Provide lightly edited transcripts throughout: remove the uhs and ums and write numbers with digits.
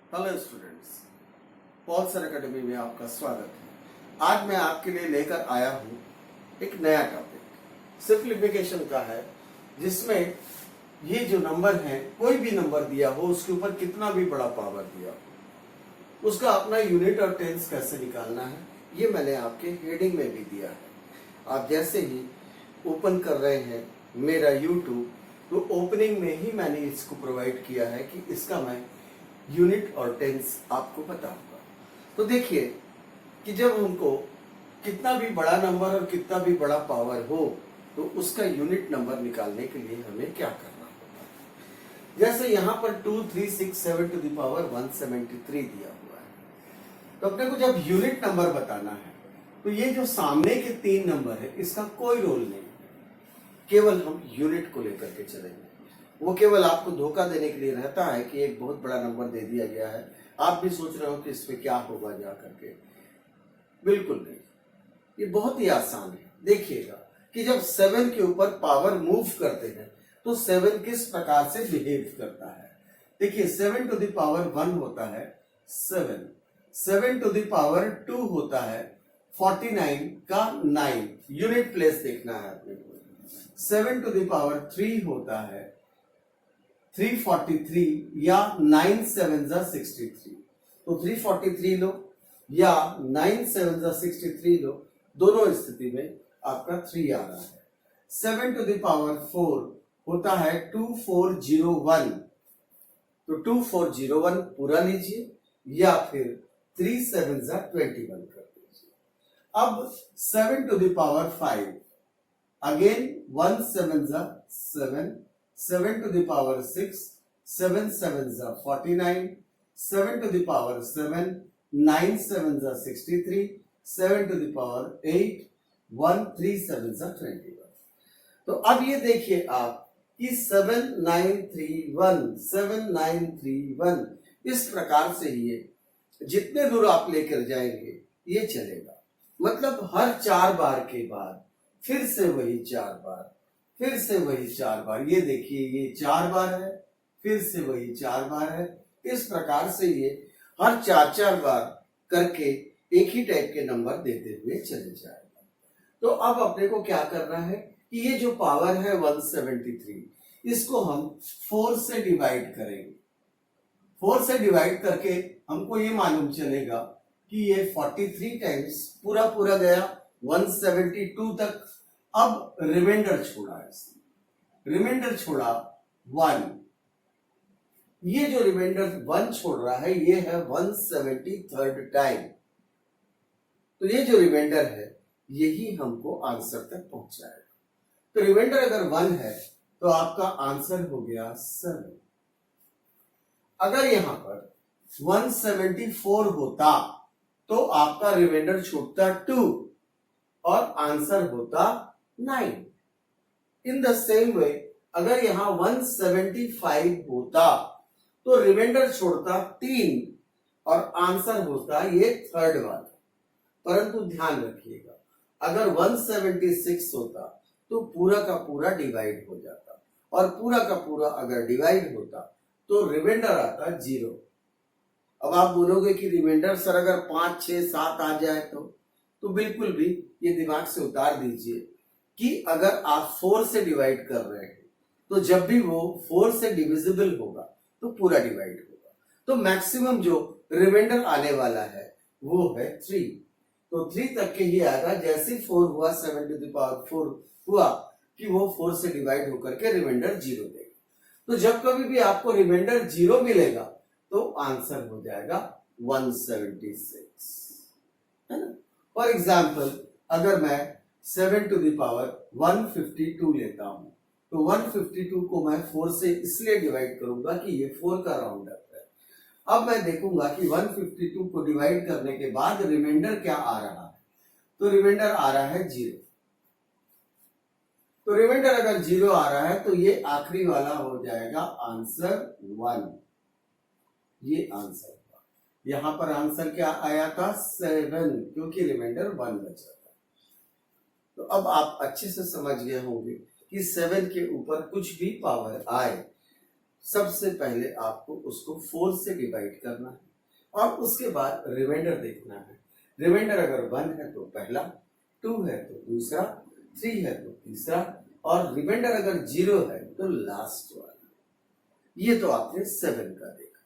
Hello students, Paul sir academy में आपका स्वागत है। आज मैं आपके लिए लेकर आया हूँ एक नया टॉपिक सिंप्लीफिकेशन का है, जिसमें ये जो नंबर है, कोई भी नंबर दिया हो उसके ऊपर कितना भी बड़ा पावर दिया हो, उसका अपना यूनिट और टेंस कैसे निकालना है, ये मैंने आपके हेडिंग में भी दिया है। आप जैसे ही ओपन कर रहे हैं मेरा यूट्यूब, तो ओपनिंग में ही मैंने इसको प्रोवाइड किया है कि इसका मैं यूनिट और टेंस आपको बताऊंगा। तो देखिए कि जब हमको कितना भी बड़ा नंबर और कितना भी बड़ा पावर हो, तो उसका यूनिट नंबर निकालने के लिए हमें क्या करना होता है। जैसे यहाँ पर 2, 3, 6, 7 टू द पावर 173 दिया हुआ है, तो अपने को जब यूनिट नंबर बताना है, तो ये जो सामने के 3 नंबर है, इसका कोई रोल नहीं है, केवल हम यूनिट को लेकर के चलेंगे। वो केवल आपको धोखा देने के लिए रहता है कि एक बहुत बड़ा नंबर दे दिया गया है, आप भी सोच रहे हो कि इसमें क्या होगा जा करके। बिल्कुल नहीं, ये बहुत ही आसान है। देखिएगा कि जब 7 के ऊपर पावर मूव करते हैं तो 7 किस प्रकार से बिहेव करता है। देखिए 7 टू द पावर 1 होता है 7, 7 टू द पावर 2 होता है 49 का 9, यूनिट प्लेस देखना है अपने को। 7 टू द पावर 3 होता है 343 या 9 7 63, तो 343 लो या 9 7 63 लो, दोनों स्थिति में आपका 3 आ रहा है। 7 टू द पावर 4 होता है 2401, तो 2401 पूरा लीजिए या फिर 3 7 21 कर दीजिए। अब 7 to the power 5, again 1 7 7, 7 to the power 6, 7 7 49, 7 to the power 7, 9 7 63, 7 to the power 8, 1 3 7 21। तो अब ये देखिए आप कि 7931, 7931 इस प्रकार से ये जितने दूर आप लेकर जाएंगे ये चलेगा। मतलब हर 4 बार के बाद फिर से वही 4 बार, फिर से वही 4 बार। ये देखिए ये 4 बार है, फिर से वही 4 बार है। इस प्रकार से ये हर 4 बार करके एक ही टाइप के नंबर देते हुए चले जाएगा। तो अब अपने को क्या करना है कि ये जो पावर है 173, इसको हम 4 से डिवाइड करेंगे। 4 से डिवाइड करके हमको ये मालूम चलेगा कि ये 43 टाइम्स पूरा पूरा गया 172 तक। अब रिमाइंडर छोड़ा, रिमाइंडर छोड़ा 1, ये जो रिमाइंडर 1 छोड़ रहा है ये है 173rd टाइम। तो ये जो रिमाइंडर है यही हमको आंसर तक पहुंचाएगा। तो रिमाइंडर अगर 1 है तो आपका आंसर हो गया 7। अगर यहां पर 174 होता तो आपका रिमाइंडर छूटता 2 और आंसर होता 9। इन द सेम वे अगर यहां 175 होता तो रिमाइंडर छोड़ता 3 और आंसर होता ये 3rd वाला। परंतु ध्यान रखिएगा अगर 176 होता तो पूरा का पूरा डिवाइड हो जाता, और पूरा का पूरा अगर डिवाइड होता तो रिमाइंडर आता 0। अब आप बोलोगे कि रिमाइंडर सर अगर 5 6 7 आ जाए तो बिल्कुल भी ये दिमाग से उतार दीजिए कि अगर आप 4 से डिवाइड कर रहे हैं तो जब भी वो 4 से डिविजिबल होगा तो पूरा डिवाइड होगा। तो मैक्सिमम जो रिमाइंडर आने वाला है वो है 3, तो 3 तक के ही आएगा। जैसे 4 हुआ 7 टू द पावर 4 हुआ कि वो 4 से डिवाइड होकर के रिमाइंडर 0 देगा। तो जब कभी भी आपको रिमाइंडर 0 मिलेगा तो आंसर हो जाएगा 176, है ना। फॉर एग्जाम्पल अगर मैं 7 टू द पावर 152 लेता हूं तो 152 को मैं 4 से इसलिए डिवाइड करूंगा कि ये 4 का राउंड अप है। अब मैं देखूंगा कि 152 को डिवाइड करने के बाद रिमाइंडर क्या आ रहा है, तो रिमाइंडर आ रहा है 0। तो रिमाइंडर अगर 0 आ रहा है तो ये आखिरी वाला हो जाएगा आंसर 1। ये आंसर हुआ। यहां पर आंसर क्या आया था 7, क्योंकि रिमाइंडर 1 बचा था। तो अब आप अच्छे से समझ गए होंगे कि 7 के ऊपर कुछ भी पावर आए सबसे पहले आपको उसको 4 से डिवाइड करना है और उसके बाद रिमाइंडर देखना है। रिमाइंडर अगर 1 है तो पहला, 2 है तो दूसरा, 3 है तो तीसरा, और रिमाइंडर अगर 0 है तो लास्ट वाला। ये तो आपने 7 का देखा,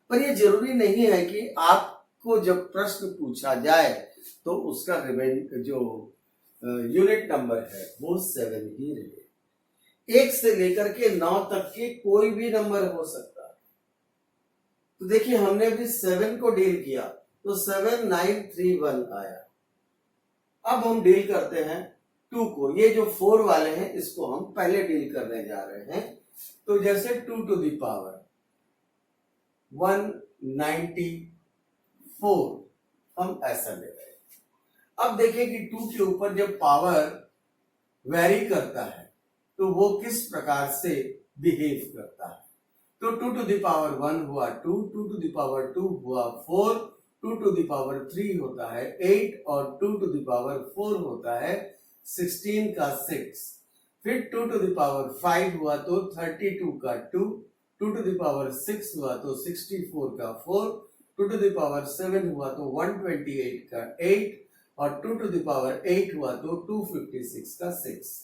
पर ये जरूरी नहीं है कि आपको जब प्रश्न पूछा जाए तो उसका रिमाइंडर जो यूनिट नंबर है वो 7 ही रहे। 1 से लेकर के 9 तक के कोई भी नंबर हो सकता है। तो देखिए हमने भी 7 को डील किया तो 7931 आया। अब हम डील करते हैं 2 को। ये जो 4 वाले हैं इसको हम पहले डील करने जा रहे हैं। तो जैसे 2 टू द पावर 194 हम ऐसा ले रहे हैं। अब देखें कि 2 के ऊपर जब पावर वेरी करता है तो वो किस प्रकार से बिहेव करता है। तो 2 टू द पावर 1 हुआ 2, 2 टू द पावर 2 हुआ 4, 2 टू द पावर 3 होता है 8 और 2 टू द पावर 4 होता है 16 का 6। फिर 2 टू द पावर 5 हुआ तो 32 का 2, 2 टू द पावर 6 हुआ तो 64 का 4, 2 टू द पावर 7 हुआ तो 128 का 8 और 2 टू द पावर 8 हुआ तो 256 का 6।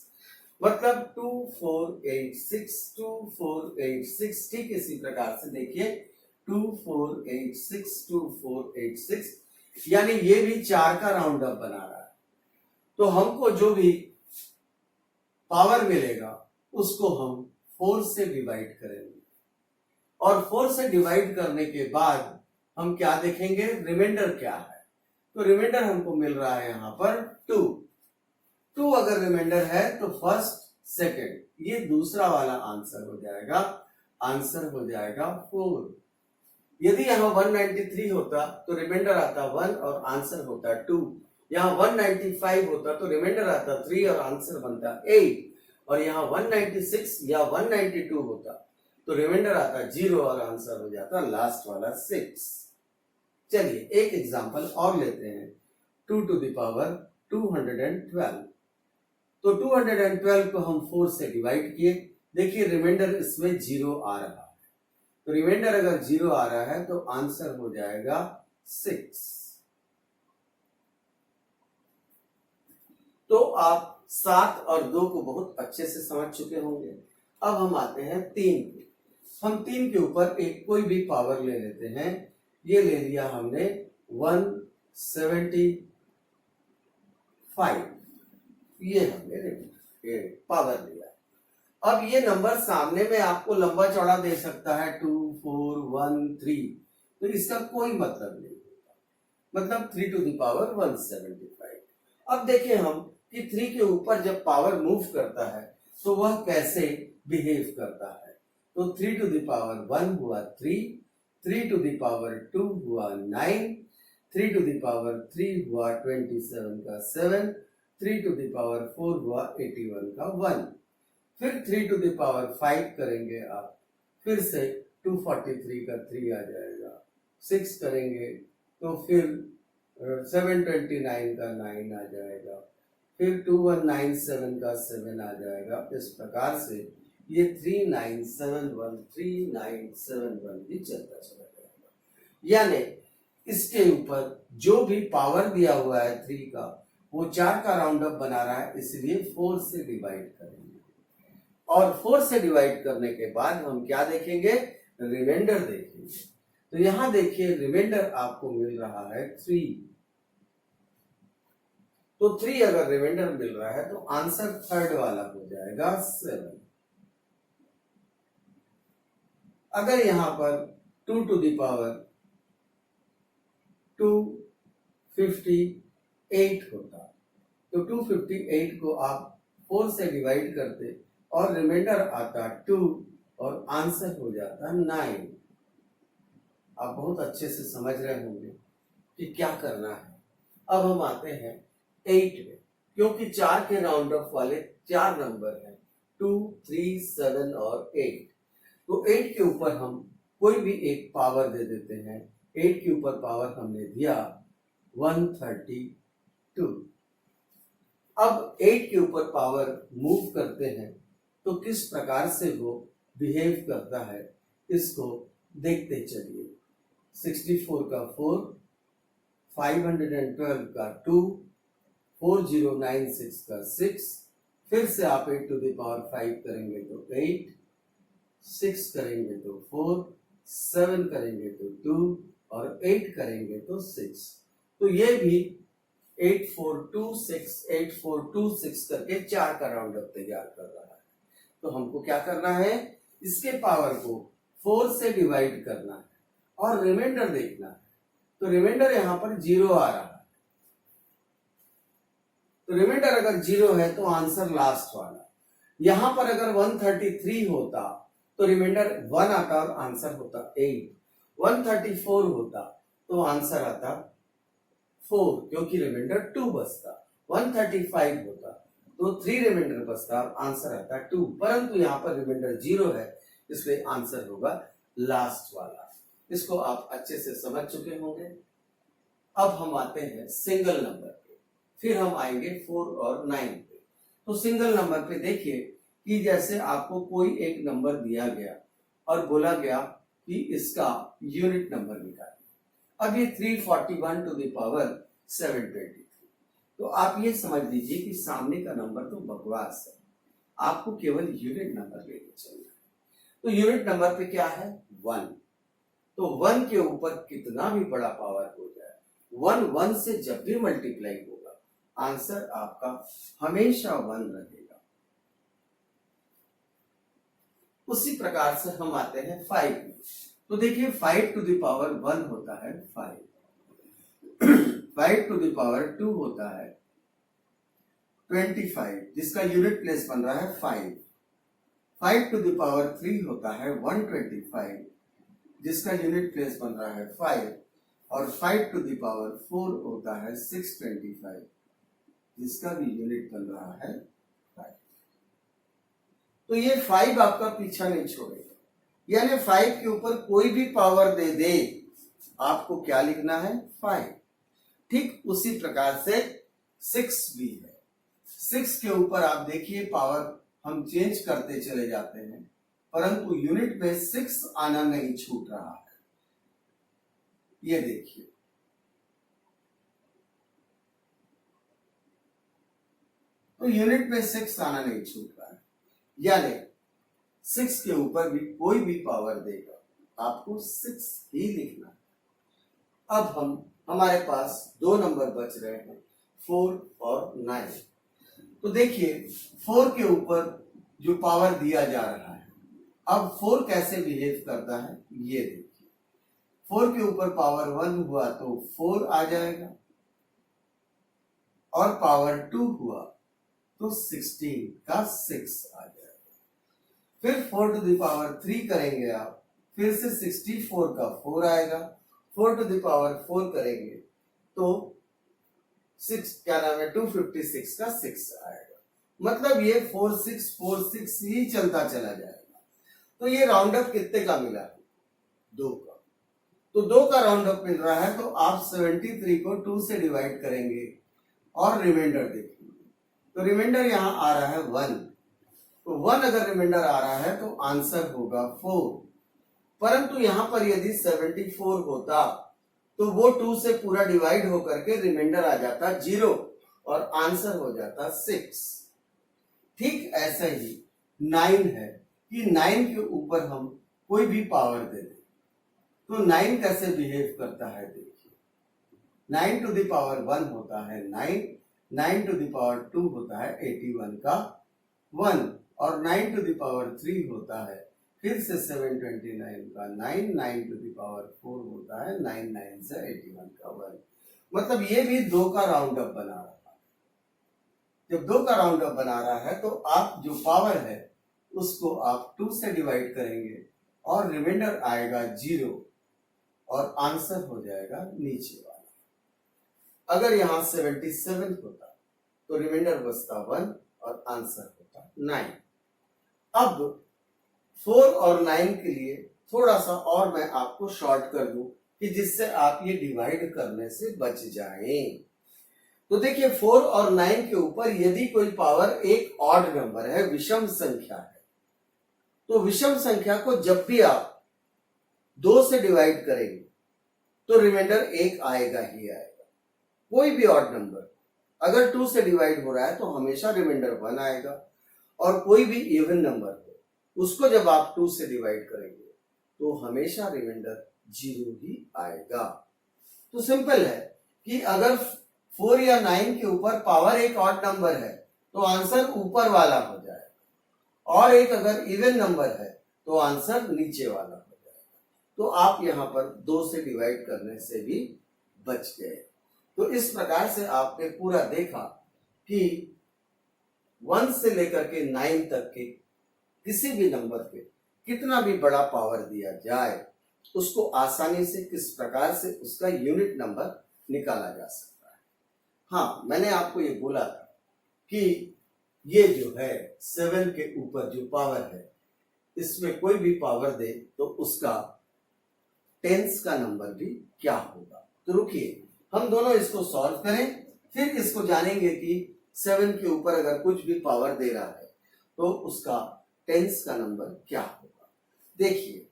मतलब 2486, 2486। ठीक इसी प्रकार से देखिए 2486, 2486, यानी ये भी 4 का राउंड अप बना रहा है। तो हमको जो भी पावर मिलेगा उसको हम 4 से डिवाइड करेंगे और 4 से डिवाइड करने के बाद हम क्या देखेंगे, रिमाइंडर क्या है। तो रिमाइंडर हमको मिल रहा है यहां पर 2 अगर रिमाइंडर है तो फर्स्ट, सेकंड, ये दूसरा वाला आंसर हो जाएगा। आंसर हो जाएगा 4। यदि यहाँ 193 होता तो रिमाइंडर आता 1 और आंसर होता 2। यहाँ 195 होता तो रिमाइंडर आता 3 और आंसर बनता 8। और यहाँ 196 या 192 होता तो रिमाइंडर आता 0 और आंसर हो जाता लास्ट वाला 6। चलिए एक एग्जांपल और लेते हैं। 2 टू द पावर 212। तो 212 को हम 4 से डिवाइड किए। देखिए रिमाइंडर इसमें 0 आ रहा है, तो रिमाइंडर अगर 0 आ रहा है तो आंसर हो जाएगा 6। तो आप 7 और 2 को बहुत अच्छे से समझ चुके होंगे। अब हम आते हैं 3 पे। हम 3 के ऊपर एक कोई भी पावर ले लेते हैं। ये ले लिया हमने 175, ये हमने पावर लिया। अब ये नंबर सामने में आपको लंबा चौड़ा दे सकता है 2, 4, 1, 3, तो इसका कोई मतलब नहीं होता। मतलब 3 टू द पावर 175। अब देखें हम कि 3 के ऊपर जब पावर मूव करता है तो वह कैसे बिहेव करता है। तो 3 टू द पावर 1 हुआ 3, 3 टू द पावर 2 हुआ 9, 3 टू द पावर 3 हुआ 27 का 7, 3 टू द पावर 4 हुआ 81 का 1। फिर 3 टू द पावर 5 करेंगे आप, फिर से 243 का 3 आ जाएगा। 6 करेंगे तो फिर 729 का 9 आ जाएगा। फिर 2197 का 7 आ जाएगा। इस प्रकार से ये 3971 3971 भी चलता चला जाएगा। यानी इसके ऊपर जो भी पावर दिया हुआ है 3 का, वो 4 का राउंड अप बना रहा है, इसलिए 4 से डिवाइड करेंगे। और 4 से डिवाइड करने के बाद हम क्या देखेंगे, रिमाइंडर देखेंगे। तो यहां देखिए रिमाइंडर आपको मिल रहा है 3। तो 3 अगर रिमाइंडर मिल रहा है तो आंसर थर्ड वाला हो जाएगा 7। अगर यहां पर 2 टू द पावर 258 होता तो 258 को आप 4 से डिवाइड करते और रिमाइंडर आता 2 और आंसर हो जाता 9। आप बहुत अच्छे से समझ रहे होंगे कि क्या करना है। अब हम आते हैं 8 में, क्योंकि 4 के राउंड ऑफ वाले 4 नंबर हैं, 2, 3, 7 और 8। तो 8 के ऊपर हम कोई भी एक पावर दे देते हैं। 8 के ऊपर पावर हमने दिया 132। अब 8 के ऊपर पावर मूव करते हैं तो किस प्रकार से वो बिहेव करता है, इसको देखते चलिए। 64 का 4, 512 का 2, 4096 का 6, फिर से आप 8 टू द पावर 5 करेंगे तो 8, 6 करेंगे तो 4, 7 करेंगे तो 2 और 8 करेंगे तो 6। तो ये भी 8426 8426 करके 4 का राउंड अप तैयार कर रहा है। तो हमको क्या करना है, इसके पावर को 4 से डिवाइड करना है और रिमाइंडर देखना है। तो रिमाइंडर यहां पर 0 आ रहा है, तो रिमाइंडर अगर 0 है तो आंसर लास्ट वाला। यहां पर अगर 133 होता तो रिमाइंडर 1 आता और आंसर होता 8। 134 होता तो आंसर आता 4 क्योंकि रिमाइंडर 2 बचता। 135 होता तो 3 रिमाइंडर बचता और आंसर आता 2, परंतु यहाँ पर रिमाइंडर 0 है इसलिए आंसर होगा लास्ट वाला। इसको आप अच्छे से समझ चुके होंगे। अब हम आते हैं सिंगल नंबर पे, फिर हम आएंगे 4 और 9 पे। तो सिंगल नंबर पे देखिए कि जैसे आपको कोई एक नंबर दिया गया और बोला गया कि इसका यूनिट नंबर निकालिए। अब ये 341 टू द पावर 723, तो आप ये समझ लीजिए कि सामने का नंबर तो बकवास है, आपको केवल यूनिट नंबर लेके चलना है। तो यूनिट नंबर पे क्या है, 1। तो 1 के ऊपर कितना भी बड़ा पावर हो जाए, 1 1 से जब भी मल्टीप्लाई होगा आंसर आपका हमेशा 1 रहेगा। उसी प्रकार से हम आते हैं 5 में। तो देखिए 5 टू द पावर 1 होता है 5, 5 टू द पावर 2 होता है 25 जिसका यूनिट प्लेस बन रहा है 5, 5 टू द पावर 3 होता है 125 जिसका यूनिट प्लेस बन रहा है 5, और 5 टू द पावर 4 होता है 625 जिसका भी यूनिट बन रहा है 5। तो ये 5 आपका पीछा नहीं छोड़ेगा, यानी 5 के ऊपर कोई भी पावर दे दे आपको क्या लिखना है, 5। ठीक उसी प्रकार से 6 भी है। 6 के ऊपर आप देखिए पावर हम चेंज करते चले जाते हैं, परंतु यूनिट में 6 आना नहीं छूट रहा है। ये देखिए तो यूनिट में 6 आना नहीं छूट रहा है, यानी 6 के ऊपर भी कोई भी पावर देगा आपको 6 ही लिखना है। अब हमारे पास 2 नंबर बच रहे हैं 4 और 9। तो देखिए 4 के ऊपर जो पावर दिया जा रहा है, अब 4 कैसे बिहेव करता है ये देखिए। 4 के ऊपर पावर 1 हुआ तो 4 आ जाएगा, और पावर 2 हुआ तो 16 का 6 आ जाएगा। फिर 4 टू द पावर 3 करेंगे आप, फिर से 64 का 4 आएगा। 4 टू द पावर 4 करेंगे तो 6 क्या नाम है 256 का 6 आएगा। मतलब ये 4646 ही चलता चला जाएगा। तो ये राउंड अप कितने का मिला, 2 का। तो 2 का राउंड अप मिल रहा है, तो आप 73 को 2 से डिवाइड करेंगे और रिमाइंडर देखेंगे। तो रिमाइंडर यहां आ रहा है 1, तो 1 अगर रिमाइंडर आ रहा है तो आंसर होगा 4। परंतु यहां पर यदि 74 होता तो वो 2 से पूरा डिवाइड होकर के रिमाइंडर आ जाता 0 और आंसर हो जाता 6। ठीक ऐसा ही 9 है कि 9 के ऊपर हम कोई भी पावर दे दें तो 9 कैसे बिहेव करता है देखिए। 9 टू द पावर 1 होता है 9, 9 टू द पावर 2 होता है 81 का 1, और 9 टू द पावर 3 होता है फिर से 729 का 9, 9 टू द पावर 4 होता है 99 से 81 का 1। मतलब ये भी 2 का राउंड अप बना रहा है। जब 2 का राउंड अप बना रहा है तो आप जो पावर है उसको आप 2 से डिवाइड करेंगे और रिमाइंडर आएगा 0 और आंसर हो जाएगा नीचे वाला। अगर यहां 77 होता तो रिमाइंडर बचता 1 और आंसर होता 9। अब 4 और 9 के लिए थोड़ा सा और मैं आपको शॉर्ट कर दूं कि जिससे आप ये डिवाइड करने से बच जाएं। तो देखिए 4 और 9 के ऊपर यदि कोई पावर एक ऑड नंबर है, विषम संख्या है, तो विषम संख्या को जब भी आप 2 से डिवाइड करेंगे तो रिमाइंडर 1 आएगा ही आएगा। कोई भी ऑड नंबर अगर 2 से डिवाइड हो रहा है तो हमेशा रिमाइंडर 1 आएगा, और कोई भी इवन नंबर हो उसको जब आप 2 से डिवाइड करेंगे तो हमेशा रिमाइंडर 0 ही आएगा। तो सिंपल है कि अगर 4 या 9 के ऊपर पावर एक ऑड नंबर है तो आंसर ऊपर वाला हो जाएगा, और एक अगर इवन नंबर है तो आंसर नीचे वाला हो जाएगा। तो आप यहां पर 2 से डिवाइड करने से भी बच गए। तो इस प्रकार से आपने पूरा देखा कि 1 से लेकर के 9 तक के किसी भी नंबर पे कितना भी बड़ा पावर दिया जाए उसको आसानी से किस प्रकार से उसका यूनिट नंबर निकाला जा सकता है। हाँ, मैंने आपको ये बोला था कि ये जो है 7 के ऊपर जो पावर है इसमें कोई भी पावर दे तो उसका टेंस का नंबर भी क्या होगा। तो रुकिए, हम दोनों इसको सॉल्व करें, फिर इसको जानेंगे कि 7 के ऊपर अगर कुछ भी पावर दे रहा है तो उसका टेंस का नंबर क्या होगा। देखिए,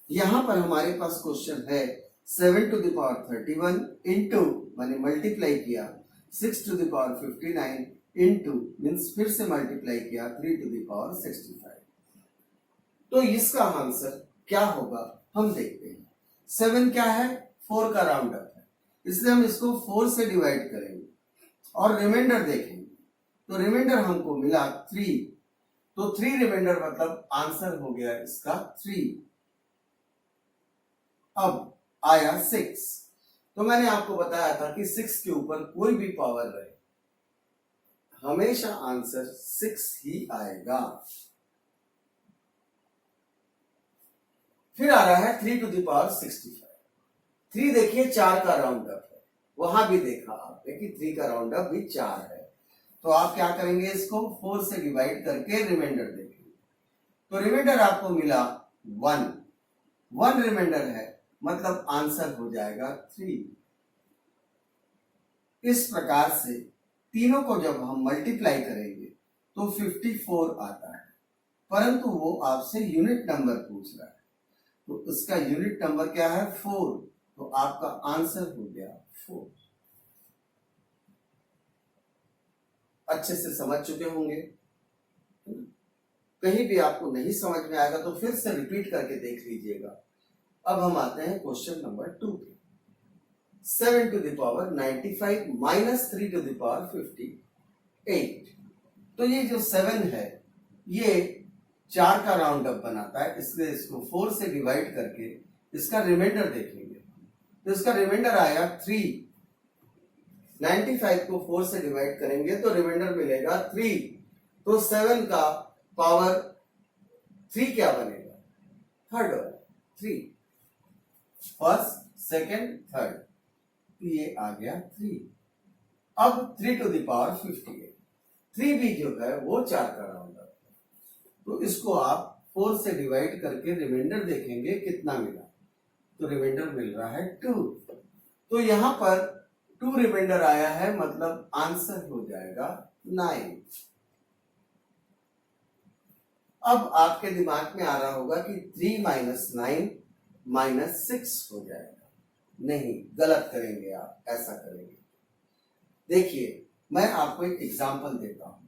यहां पर हमारे पास क्वेश्चन है 7 टू द पावर 31 इंटू मैंने मल्टीप्लाई किया 6 to the power 59 into means फिर से मल्टीप्लाई किया 3 टू द पावर 65। तो इसका आंसर क्या होगा हम देखते हैं। 7 क्या है, 4 का राउंड अप है, इसलिए हम इसको 4 से डिवाइड करेंगे और रिमाइंडर देखेंगे तो रिमाइंडर हमको मिला 3, तो 3 रिमाइंडर मतलब आंसर हो गया इसका 3। अब आया 6, तो मैंने आपको बताया था कि 6 के ऊपर कोई भी पावर रहे हमेशा आंसर 6 ही आएगा। फिर आ रहा है 3 टू द पावर 65। 3 देखिए 4 का राउंड अप है, वहां भी देखा आपने कि 3 का राउंड अप भी 4 है। तो आप क्या करेंगे, इसको 4 से डिवाइड करके रिमाइंडर देखेंगे तो रिमाइंडर आपको मिला 1 रिमाइंडर है मतलब आंसर हो जाएगा 3। इस प्रकार से तीनों को जब हम मल्टीप्लाई करेंगे तो 54 आता है, परंतु वो आपसे यूनिट नंबर पूछ रहा है तो इसका यूनिट नंबर क्या है 4, तो आपका आंसर हो गया 4। अच्छे से समझ चुके होंगे। कहीं भी आपको नहीं समझ में आएगा तो फिर से रिपीट करके देख लीजिएगा। अब हम आते हैं क्वेश्चन नंबर 2 पे। 7 to the power 95 minus 3 to the power 58। तो ये जो 7 है ये 4 का राउंड अप बनाता है, इसलिए इसको 4 से डिवाइड करके इसका रिमाइंडर देखेंगे तो इसका रिमाइंडर आया 3। 95 को 4 से डिवाइड करेंगे तो रिमाइंडर मिलेगा 3। तो 7 का पावर 3 क्या बनेगा, थर्ड वाला 3, फर्स्ट सेकंड थर्ड, ये आ गया 3। अब 3 टू द पावर 58, 3 भी जो है वो 4 का राउंड अप है, तो इसको आप 4 से डिवाइड करके रिमाइंडर देखेंगे कितना मिला, तो रिमाइंडर मिल रहा है 2। तो यहां पर 2 रिमाइंडर आया है मतलब आंसर हो जाएगा 9। अब आपके दिमाग में आ रहा होगा कि 3 माइनस 9 माइनस 6 हो जाएगा। नहीं, गलत करेंगे आप, ऐसा करेंगे। देखिए, मैं आपको एक एग्जांपल देता हूं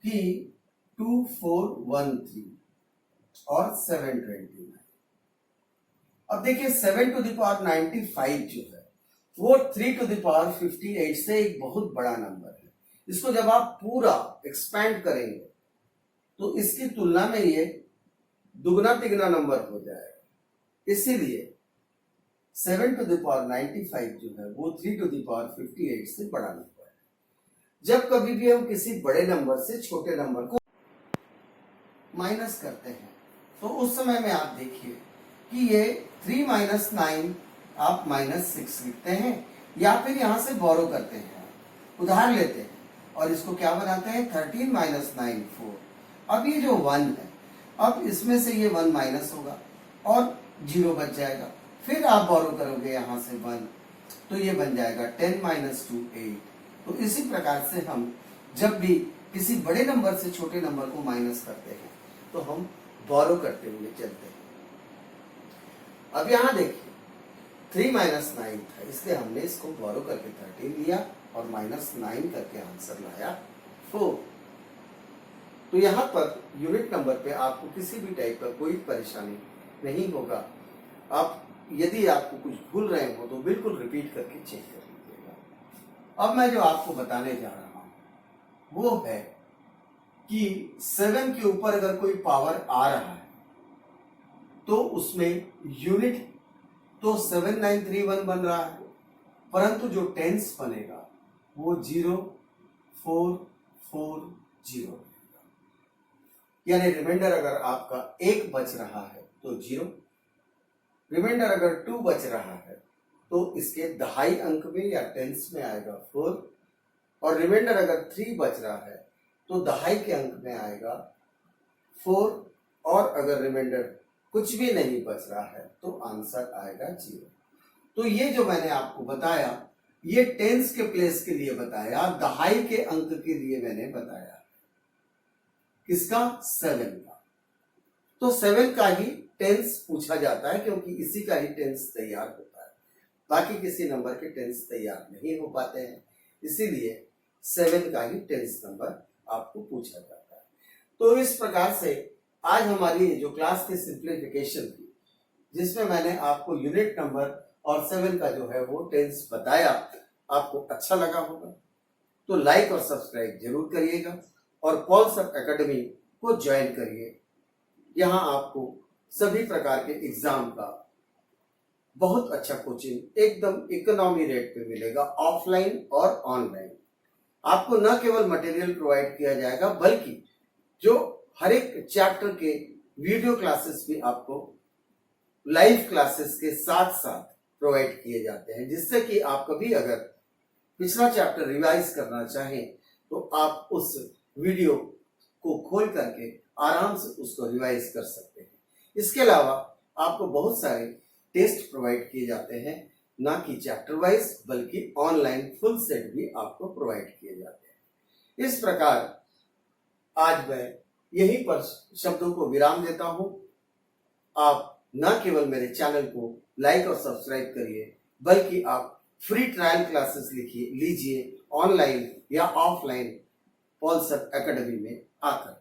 कि 2 4 1 3 और 7 29। अब देखिए 7 टू द पावर 95 जो है वो 3 टू द पावर 58 से एक बहुत बड़ा नंबर है। इसको जब आप पूरा एक्सपैंड करेंगे तो इसकी तुलना में ये दुगना तिगना नंबर हो जाएगा। इसीलिए 7 टू द पावर 95 जो है वो 3 टू द पावर 58 से बड़ा नंबर है। जब कभी भी हम किसी बड़े नंबर से छोटे नंबर को माइनस करते हैं तो उस समय में आप देखिए कि ये 3 माइनस 9 आप माइनस 6 लिखते हैं, या फिर यहां से बोरो करते हैं, उधार लेते हैं और इसको क्या बनाते हैं 13 माइनस 9 4। अब ये जो 1 है, अब इसमें से ये 1 माइनस होगा और 0 बच जाएगा, फिर आप बोरो करोगे यहां से 1 तो ये बन जाएगा 10 माइनस 2 8। तो इसी प्रकार से हम जब भी किसी बड़े नंबर से छोटे नंबर को माइनस करते हैं तो हम बोरो करते हुए चलते हैं। अब यहाँ देखिए 3 माइनस 9 था, इसलिए हमने इसको बोरो करके 13 लिया और माइनस 9 करके आंसर लाया 4। तो यहाँ पर यूनिट नंबर पे आपको किसी भी टाइप का कोई परेशानी नहीं होगा। आप यदि आपको कुछ भूल रहे हो तो बिल्कुल रिपीट करके चेक कर लीजिएगा। अब मैं जो आपको बताने जा रहा हूं वो है कि 7 के ऊपर अगर कोई पावर आ रहा है तो उसमें यूनिट तो 7931 बन रहा है, परंतु जो टेंस बनेगा वो 0440 यानी रिमाइंडर अगर आपका 1 बच रहा है तो 0, रिमाइंडर अगर 2 बच रहा है तो इसके दहाई अंक में या टेंस में आएगा 4, और रिमाइंडर अगर 3 बच रहा है तो दहाई के अंक में आएगा 4, और अगर रिमाइंडर कुछ भी नहीं बच रहा है तो आंसर आएगा 0। तो ये जो मैंने आपको बताया ये टेंस के प्लेस के लिए बताया, दहाई के अंक के लिए मैंने बताया। किसका? 7 का। तो 7 का ही टेंस पूछा जाता है क्योंकि इसी का ही टेंस तैयार होता है, बाकी किसी नंबर के टेंस तैयार नहीं हो पाते हैं, इसीलिए 7 का ही टेंस नंबर आपको पूछा जाता है। तो इस प्रकार से आज हमारी जो क्लास की सिंप्लीफिकेशन थी, जिसमें मैंने आपको यूनिट नंबर और 7 का जो है वो टेंस बताया, आपको अच्छा लगा होगा तो लाइक और सब्सक्राइब जरूर करिएगा और पॉल सर एकेडमी को ज्वाइन करिए। यहाँ आपको सभी प्रकार के एग्जाम का बहुत अच्छा कोचिंग एकदम इकोनॉमी रेट पे मिलेगा, ऑफलाइन और ऑनलाइन। आपको न केवल मटेरियल प्रोवाइड किया जाएगा बल्कि जो हर एक चैप्टर के वीडियो क्लासेस भी आपको लाइव क्लासेस के साथ साथ प्रोवाइड किए जाते हैं, जिससे कि आप कभी अगर पिछला चैप्टर रिवाइज करना चाहें तो आप उस वीडियो को खोल करके आराम से उसको रिवाइज कर सकते हैं। इसके अलावा आपको बहुत सारे टेस्ट प्रोवाइड किए जाते हैं, ना कि चैप्टर वाइज बल्कि ऑनलाइन फुल सेट भी आपको प्रोवाइड किए जाते हैं। इस प्रकार आज मैं यहीं पर शब्दों को विराम देता हूं। आप न केवल मेरे चैनल को लाइक और सब्सक्राइब करिए बल्कि आप फ्री ट्रायल क्लासेस लीजिए ऑनलाइन या ऑफलाइन पॉल सर एकेडमी में आकर।